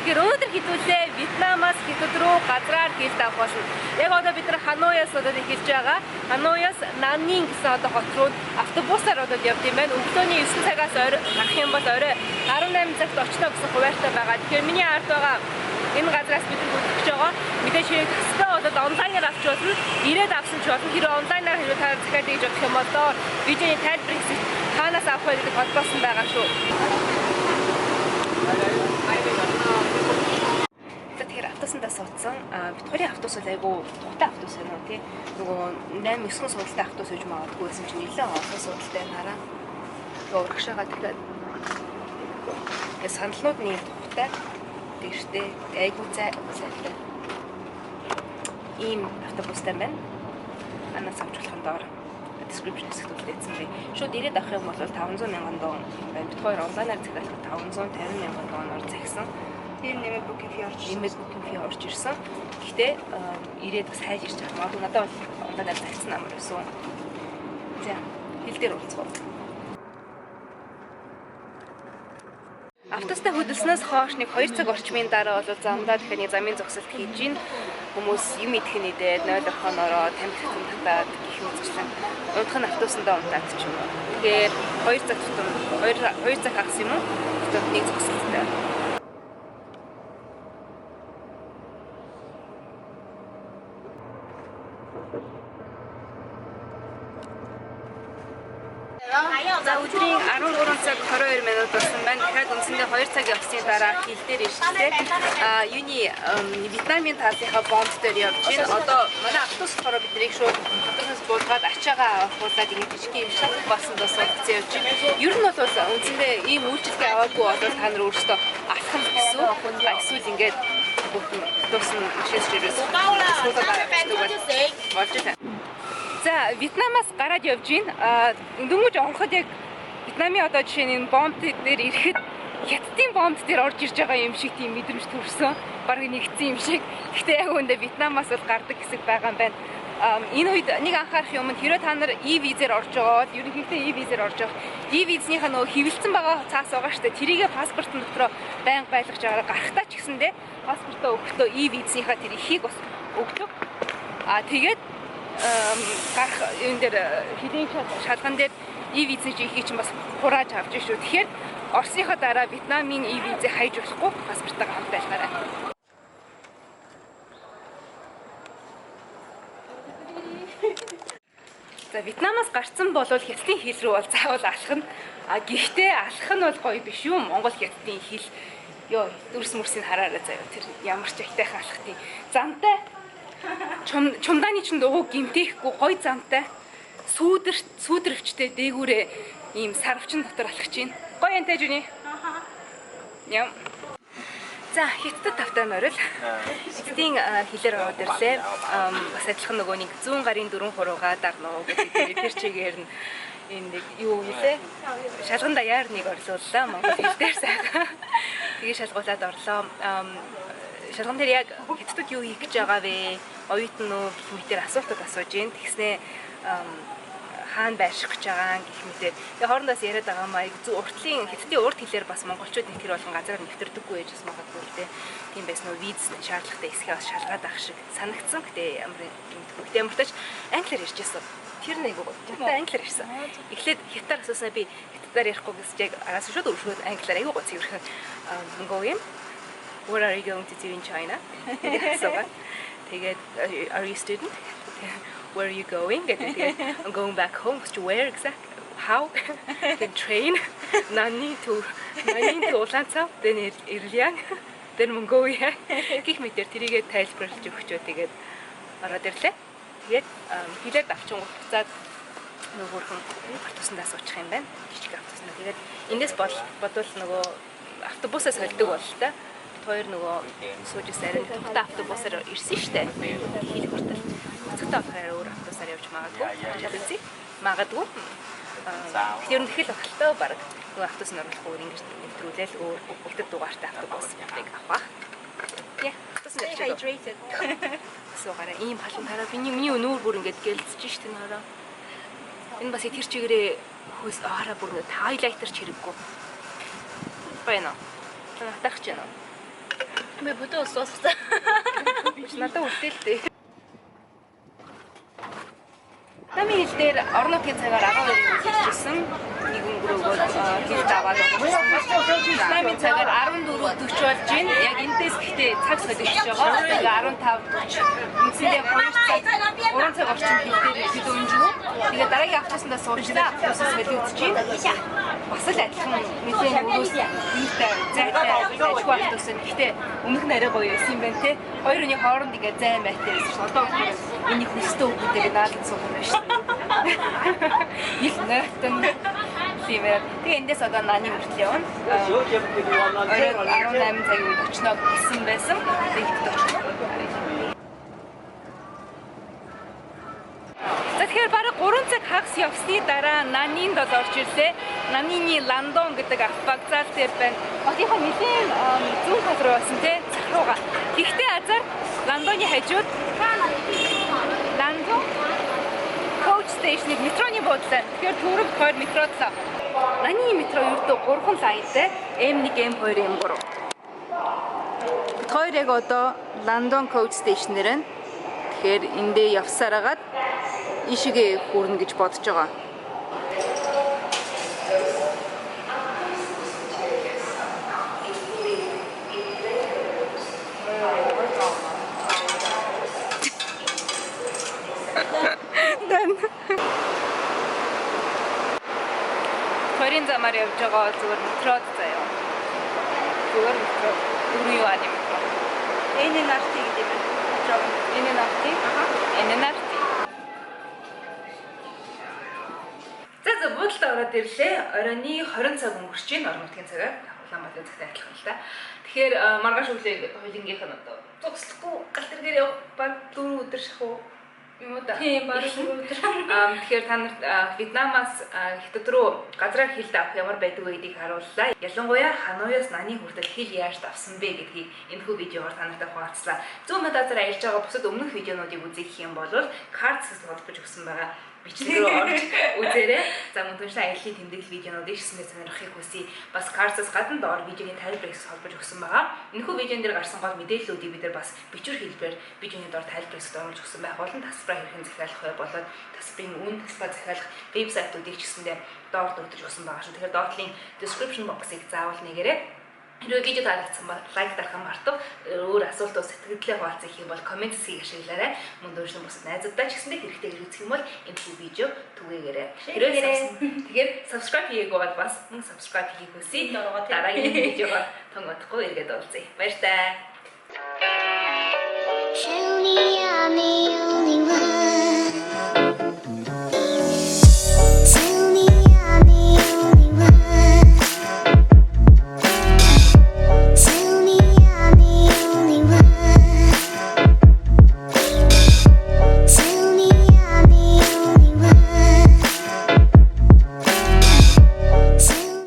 Тэгэхээр өнөөдөр хідүүлээ Вьетнамаас хятад руу газраар хилд авах болно. Яг одоо бид нар Ханояас одоо эхэлж байгаа. Ханояас Наннин гэсэн одоо хот руу автобусаар одоо явд юм байна. Өглөөний 9 цагаас гарах юм бол орой 18 цагт очихно гэсэн хуваартай байгаа. Тэгэхээр миний ард байгаа энэ газраас бид хөтлөж байгаа. Мэдээж хэрэг тастай болоод онлайнаар авч болно. Ирээд авсан ч болно. Хэрэв онлайнаар хэрэг та захиад хийж авах юм бол видеоны тайлбарыг танаас авах гэдэг холбоосон байгаа шүү. Тэгэхээр автобусандаа суудсан. Бид хоёрын автобус бол айгүй тухтай автобус байна уу тий. Нөгөө 8-9 суудалтай автобус гэж магадгүй байсан чинь нэлээд олон суудалтай нараа. Урагшаага тэгээд саналнууд нь тухтай. Тэртээ айгүй сайтай. Ийм автобустай байна. Анаас авч болох нь доор description хэсэгт үлдээсэн бай. Шууд ирээд авах юм бол 500,000 тонн байна. Бид хоёр онлайнаар захиалах 550,000 тонноор захисан. Тэр нэмээд booking fee орж нэмээд booking fee орж ирсэн. Гэхдээ ирээд бас хайж ирж байгаа. Магадгүй надад бол онлайнаар захисан амар байсан. За, хил дээр уулзах. Автобустай хөдөлснөөс хойш нэг 2 цаг орчмын дараа бол замдаа дахиад нэг замын зогсолт хийж гин хүмүүс юм идэх нэдээд 0 орхонороо тамхи татаад гэх юм үзсэн. Унтах нь автобусандаа унтаад ч юм уу. Тэгэхээр 2 цаг тутам 2 цаг хагас юм уу? Тэгээд нэг зогсолттой. За өдрийн 13 цаг 22 минут болсон байна. Дахиад үндсэндээ 2 цаг явсны дараа хил дээр ирчихлээ. Юуны Вьетнамын тааллынхаа бомб дээр явж байна. Одоо манай автобус болохоор биднийг шууд автобуснаас буулгаад ачаагаа авахуулаад ингэ жижиг юм шат басанд суудсан явж байна. Ер нь бол үндсэндээ ийм үйлчлэгээ аваагүй бол та нар өөрсдөө алхам гэсэн. Эсвэл ингээд бүтэн автобусны машин зэрэгс болж байна. За Вьетнамаас гараад явж байна. Дөнгөж ороход яг Вьетнамын одоо жишээ нь бомб дээр ирэхэд хятадын бомб дээр орж ирж байгаа юм шиг тийм мэдрэмж төрсөн. Бараг нэгдсэн юм шиг. Гэхдээ яг үүндээ Вьетнамаас бол гардаг хэсэг байгаа юм байна. Энэ үед нэг анхаарах юм нь хэрэв та нар e-визээр орж байгаа бол ерөнхийдөө e-визээр орж байгаа. E-визнийхаа нөгөө хэвлэлцэн байгаа цаас байгаа шүү дээ. Тэрийгэ паспортын дотроо байнга байлгаж байгаараа гарахтаа ч гэсэндээ паспортоо өгөхдөө e-визнийхаа тэр ихийг бас өгдөг. Тэгээд гарах энэ дээр хэдийн шалган дээр e-визний ихийг чинь бас хурааж авч шүү. Тэгэхээр Оросынхаа дараа Вьетнамын e-визээ хайж болохгүй паспортоо хамт байлгаарай. За Вьетнамаас гарцсан бол хятадын хил рүү бол заавал алах нь. Гэхдээ алах нь бол гоё биш юу? Монгол хятадын хил ёо дүрс мөрсийг хараарай заяа. Тэр ямар ч ихтэйхэн алах тийм. Замтай чумдааны чинь дугуй гимтэхгүй гой замтай сүүдэрвчтэй дээгүүрээ ийм сарвчин дотор алхаж байна. Гоё янтай жүний. Яа. За хятад тавтай морил. Хятадын хилээр ороод ирлээ. Бас адилхан нөгөө нэг 100 гарын 4 хуруугаа дарнаа гэдэг тэр чигээр нь энэ нэг юу гэлээ. Шалган даяар нэг орлууллаа. Монгол хэл дээр сайхан. Тэгээ шалгуулад орлоо. Шалган дээр яг хятадд юу хийж байгаа вэ? Оюутан уу гэх мэтээр асуултууд асууж гин. Тэгснээ хаана байрших гэж байгаа гэх мэтээр. Тэгээ хоорондоос яриад байгаа маяг уртлын хятадын урт хэлээр бас монголчууд нэг тэр болгон газараар нэвтэрдэггүй байж бас магадгүй л дээ. Тийм байсан уу виз шаардлагатай эсхээ бас шалгаад авах шиг санагдсан. Гэтэ ямар гэмтгүй. Ямартач англиар ярьж байсан. Тэр нэг үү. Хятад англиар ярьсан. Эхлээд хятадаар асууснаа би хятадаар ярихгүй гэсэн чиг араас шууд өршөөд англиар аягүй гоц ирэх. Mongolian. What are you going to do in China? Are you a student? Where are you going? I'm going back home. To where exactly? How? Then train. Nani to Улаанцав. Then Ирлиан. Then Mongolia. Гэх мэтэр тэрийгээ тайлбарлаж өгчөө тэгээд ороод ирлээ. Тэгээд хилээд авчин уцаад нөгөөрхөн автобусанд асуучих юм байна. Жижиг автобусанд. Тэгээд эндээс бодвол нөгөө автобусаас холдог бол та хоёр нөгөө сууж сарын тухтай автобусаар ирсэн штэ. Хийх хүртэл. Цогтой авахаар өөр автобусаар явж магадгүй. Магадгүй. Тэр нь хэл багтаа баг нөгөө автобус нь оруулах өөр ингэж нэвтрүүлээл өөр бүгд дугаартай автобусыг авах. Яа, автобус нь hydrated. Суугаараа ийм халуун хараа миний өнөр бүр ингэж гэлцэж штэ нөрөө. Энэ бас тэр чигээрээ хөөс араа бүр хайлайтер ч хэрэггүй. Байна. Тагч яана. Би бүдөө уусаа. Надад үлдээлтэй. Намын хил дээр орон нутгийн цагаар 12-ыг үзчихсэн. Нэг өнгөрөөгөө хил даваад өгсөн байна. Намын цагаар 14:40 болж байна. Яг эндээс гэхдээ цаг солигдож байгаа. Тэгээ 15:40. Үндсэндээ 2 цаг 3 цаг орчим хил дээр бид өнжөө. Тэгээ дараагийн автобусандаа суучлаа. Автобусаас солигдож байна. Бас л адилхан нэгэн өрөөс нийтээ зайтай ажгүй автобус. Гэхдээ өмнөх нь арай гоё байсан юм байна те. Хоёр хүний хооронд ингээ зайн байтай байсан ш. Одоо миний хүстэй хүмүүстэйгээ наалд суух юм байна ш. Их найтан тиймээ. Тэгээ эндээс одоо нааны хүртэл явна. Орой 18 цагийн үед очноо гэсэн байсан. Тэгэхэд очихсон. Тэгэхээр бараг 3 цаг хагас явсны дараа Нанинд орж ирлээ. Нанины Ландон гэдэг автобагзаар дээр байна. Хотынхоо нэлийн зүүн тал руу басан тий захрууга. Гэхдээ азар Ландоны хажууд Ландон Coach Station-ыг метроны буудлаа. Тэгэхээр түрэг 2 метродлоо. Нанины метро ердөө 3 лайнтай. M1, M2, M3. Хоёр яг одоо London Coach Station-нэр нь. Тэгэхээр эндээ явсаар агаад ишигээ хүрнэ гэж бодож байгаа. Хоёрын замаар явж байгаа зүгээр метрод заяа. Зүгээр метро. Юу яа юм метро. NNRT гэдэг юм. Метро. NNRT. NNRT. За буудалд ороод ирлээ. Оройны 20 цаг өнгөрч байна. Орон нутгийн цагаар Улаанбаатар цагтай адилхан л та. Тэгэхээр маргааш өглөө хоёулынгийнх нь одоо зогслохгүй галт тэргээр явах баг 4 өдөр шахуу юм уу да. Тийм баг 4 өдөр. Тэгэхээр та нарт Вьетнамаас хятад руу газраар хил авах ямар байдаг вэ гэдгийг харууллаа. Ялангуяа Ханоёоос Наны хүртэл хил яаж давсан бэ гэдгийг энэхүү видеогоор та нартай хуваалцлаа. Зүүн мэдазаар ажиллаж байгаа бусад өмнөх видеонуудыг үзэх юм бол карт хэсэгт холбож өгсөн байгаа. Бичлэг рүү орж үзээрэй. За мөн түншлэн аяллаа тэмдэглэл видеонуудыг хийснээр сонирхохыг хүсье. Бас картаас гадна доор видеогийн тайлбарыг холбож өгсөн байгаа. Энэхүү видеон дээр гарсан гол мэдээллүүдийг бид нар бас бичвэр хэлбэрээр видеоны доор тайлбарыг оруулж өгсөн байх болон тасалбараа хэрхэн захиалах вэ болоод тасалбарын үн тасалбар захиалах вебсайтуудыг ч гэсэндээ доор дурдж өгсөн байгаа шүү. Тэгэхээр доотлын description box-ыг заавал нэгээрэй. Хэрвээ видео таалагдсан бол лайк дарахаа мартав. Өөр асуулт ус сэтгэлдээ хуваалцах юм бол комент хэсгийг ашиглаарай. Мөн дөрвөн бусад найзуудтай ч гэсэндээ хэрэгтэй үзэх юм бол энэ видео түгээгээрэй. Тэгэхээр subscribe хийгээгүй бол бас мөн subscribe хийх хүсье. Дараагийн видеогоор тонгодохгүй эргээд уулзъя. Баяр таа.